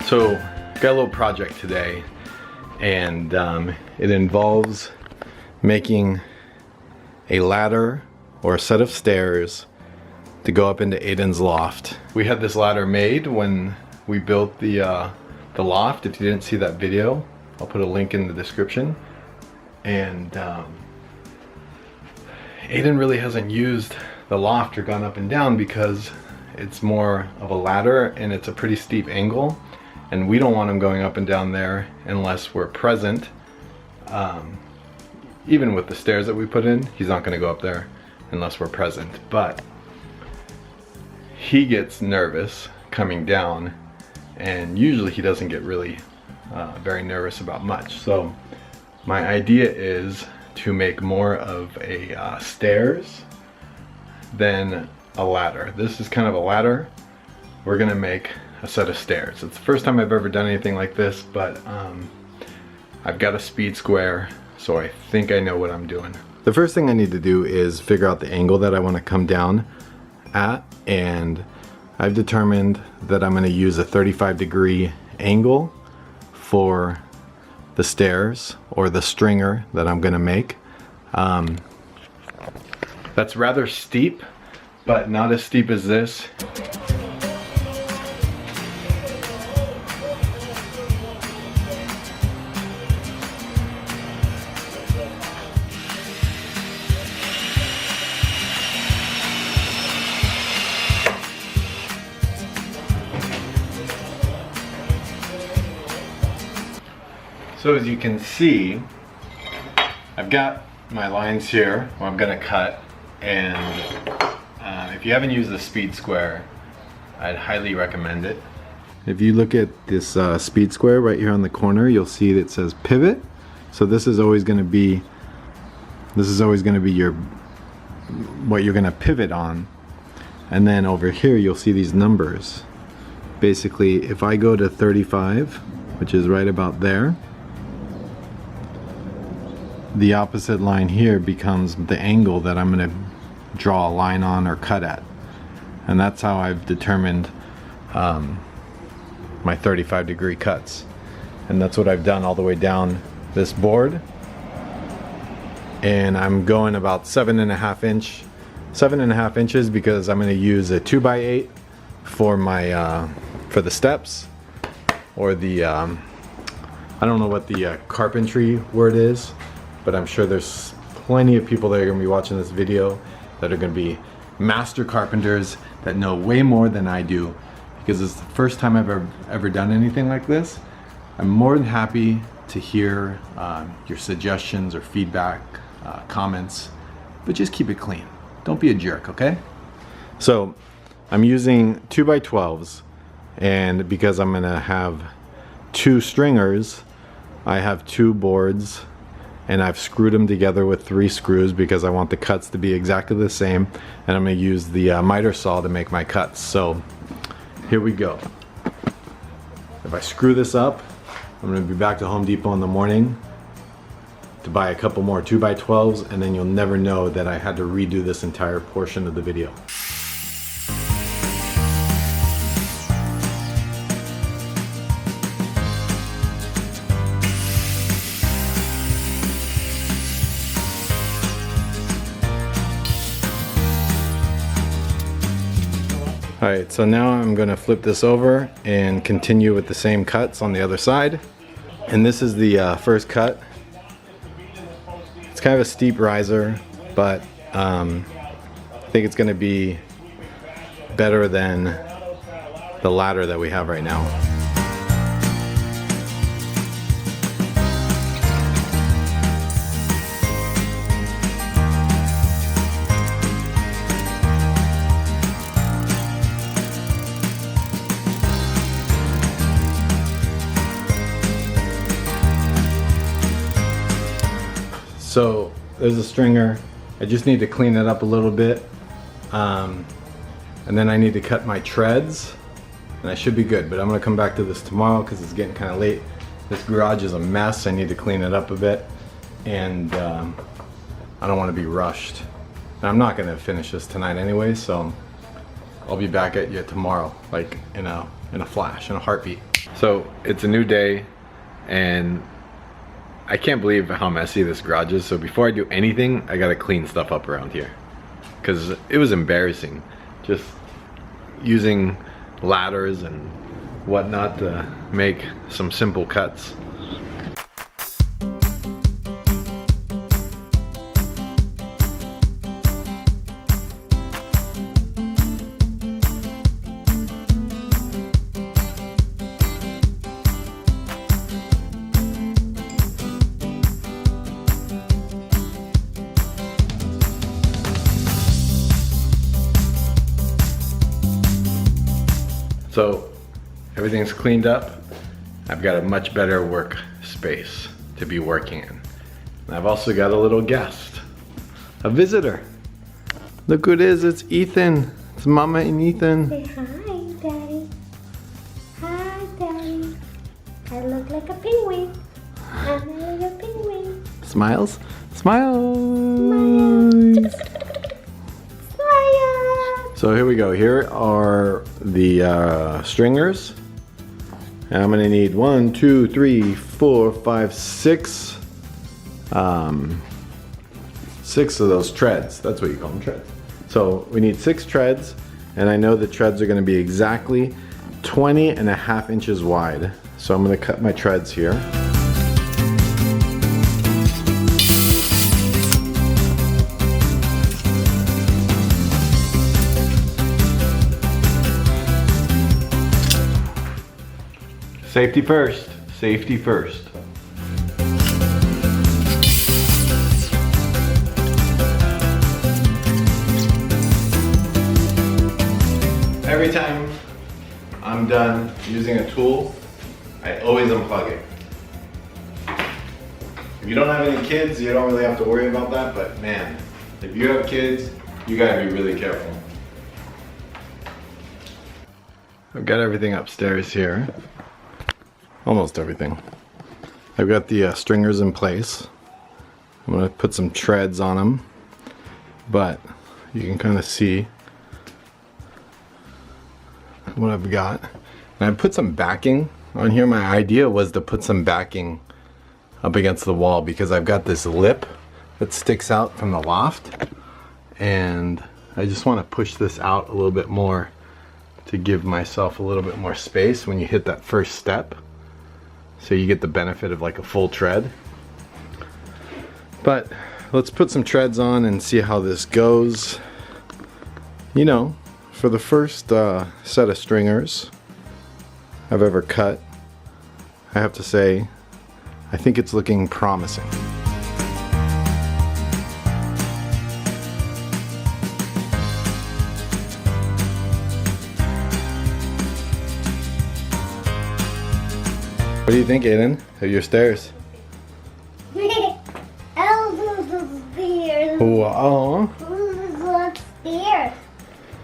So, got a little project today, and it involves making a ladder or a set of stairs to go up into Aiden's loft. We had this ladder made when we built the loft. If you didn't see that video, I'll put a link in the description. And Aiden really hasn't used the loft or gone up and down because it's more of a ladder and it's a pretty steep angle. And we don't want him going up and down there unless we're present. Even with the stairs that we put in, he's not gonna go up there unless we're present. But he gets nervous coming down, and usually he doesn't get really very nervous about much. So my idea is to make more of a stairs than a ladder. This is kind of a ladder. We're gonna make a set of stairs. It's the first time I've ever done anything like this, but I've got a speed square, so I think I know what I'm doing. The first thing I need to do is figure out the angle that I want to come down at, and I've determined that I'm going to use a 35-degree angle for the stairs or the stringer that I'm going to make. That's rather steep, but not as steep as this. So as you can see, I've got my lines here where I'm gonna cut, and if you haven't used the speed square, I'd highly recommend it. If you look at this speed square right here on the corner, you'll see that it says pivot. So this is always gonna be your what you're gonna pivot on. And then over here you'll see these numbers. Basically, if I go to 35, which is right about there, the opposite line here becomes the angle that I'm going to draw a line on or cut at. And that's how I've determined my 35-degree cuts. And that's what I've done all the way down this board. And I'm going about 7.5 inches because I'm going to use a 2x8 for my for the steps, or the I don't know what the carpentry word is, but I'm sure there's plenty of people that are going to be watching this video that are going to be master carpenters that know way more than I do, because it's the first time I've ever done anything like this. I'm more than happy to hear your suggestions or feedback, comments, but just keep it clean. Don't be a jerk, okay? So I'm using 2x12s, and because I'm going to have 2 stringers, I have 2 boards, and I've screwed them together with 3 screws because I want the cuts to be exactly the same, and I'm going to use the miter saw to make my cuts. So here we go. If I screw this up, I'm going to be back to Home Depot in the morning to buy a couple more 2x12s, and then you'll never know that I had to redo this entire portion of the video. Alright, so now I'm going to flip this over and continue with the same cuts on the other side. And this is the first cut. It's kind of a steep riser, but I think it's going to be better than the ladder that we have right now. So there's a stringer. I just need to clean it up a little bit, and then I need to cut my treads, and I should be good. But I'm gonna come back to this tomorrow because it's getting kind of late. This garage is a mess. I need to clean it up a bit, and I don't want to be rushed. And I'm not gonna finish this tonight anyway, so I'll be back at you tomorrow, like in a flash, in a heartbeat. So it's a new day, and I can't believe how messy this garage is. So before I do anything, I gotta clean stuff up around here, because it was embarrassing just using ladders and whatnot to make some simple cuts. So everything's cleaned up. I've got a much better work space to be working in. And I've also got a little guest, a visitor. Look who it is, it's Ethan. It's Mama and Ethan. Say hi, Daddy. Hi, Daddy. I look like a penguin. I'm a little penguin. Smiles? Smile! Smile. So here we go. Here are the stringers. And I'm gonna need 1, 2, 3, 4, 5, 6. 6 of those treads. That's what you call them, treads. So we need 6 treads, and I know the treads are gonna be exactly 20.5 inches wide. So I'm gonna cut my treads here. Safety first, safety first. Every time I'm done using a tool, I always unplug it. If you don't have any kids, you don't really have to worry about that, but man, if you have kids, you gotta be really careful. I've got everything upstairs here. Almost everything. I've got the stringers in place. I'm gonna put some treads on them, but you can kind of see what I've got. And I put some backing on here. My idea was to put some backing up against the wall because I've got this lip that sticks out from the loft, and I just want to push this out a little bit more to give myself a little bit more space when you hit that first step, so you get the benefit of like a full tread. But let's put some treads on and see how this goes. You know, for the first set of stringers I've ever cut, I have to say I think it's looking promising. What do you think, Aiden, of your stairs? Upstairs. Wow. Upstairs.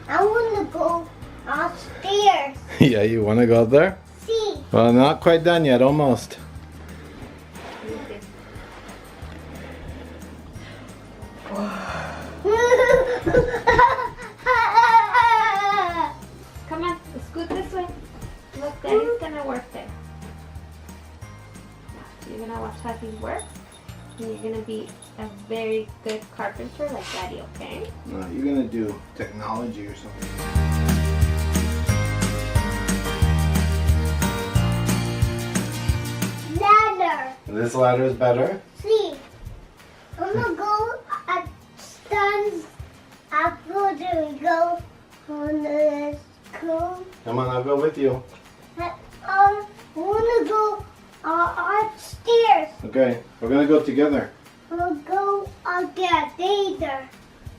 I want to go upstairs. Yeah, you want to go up there? See. Well, not quite done yet, almost. Come on, scoot this way. Look, Daddy's gonna work there. You're gonna watch how he works, and you're gonna be a very good carpenter like Daddy, okay? No, you're gonna do technology or something. Ladder. This ladder is better. See, I'm gonna go at stands after we go on the school. Come on, I'll go with you. I wanna go upstairs. Okay, we're gonna go together. We'll go again later.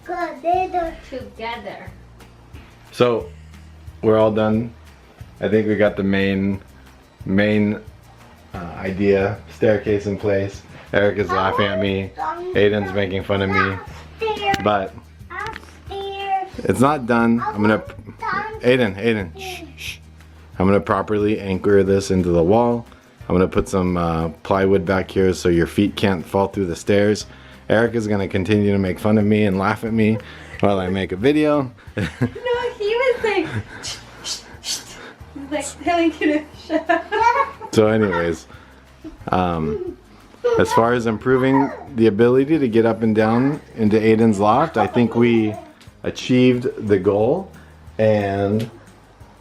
Go later. Together. So, we're all done. I think we got the main idea, staircase in place. Erika's laughing at me. Aiden's making fun of me. Upstairs. But Upstairs. it's not done. I'm gonna, Aiden, shh. I'm gonna properly anchor this into the wall. I'm gonna put some plywood back here so your feet can't fall through the stairs. Erika's gonna continue to make fun of me and laugh at me while I make a video. No, he was saying He's like telling you to shut up. So anyways, as far as improving the ability to get up and down into Aiden's loft, I think we achieved the goal, and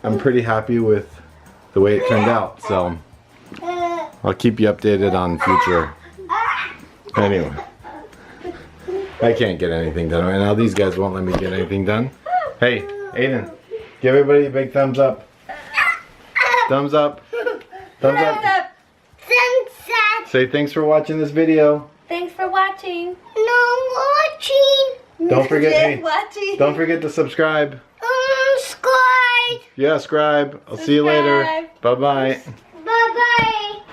I'm pretty happy with the way it turned out. So I'll keep you updated on future. Anyway, I can't get anything done right now. These guys won't let me get anything done. Hey, Aiden, give everybody a big thumbs up. Thumbs up. Thumbs up. Say thanks for watching this video. Thanks for watching. No watching. Don't forget, hey, watching. don't forget to subscribe. Subscribe. Yeah, subscribe. I'll see you later. Subscribe. Bye-bye.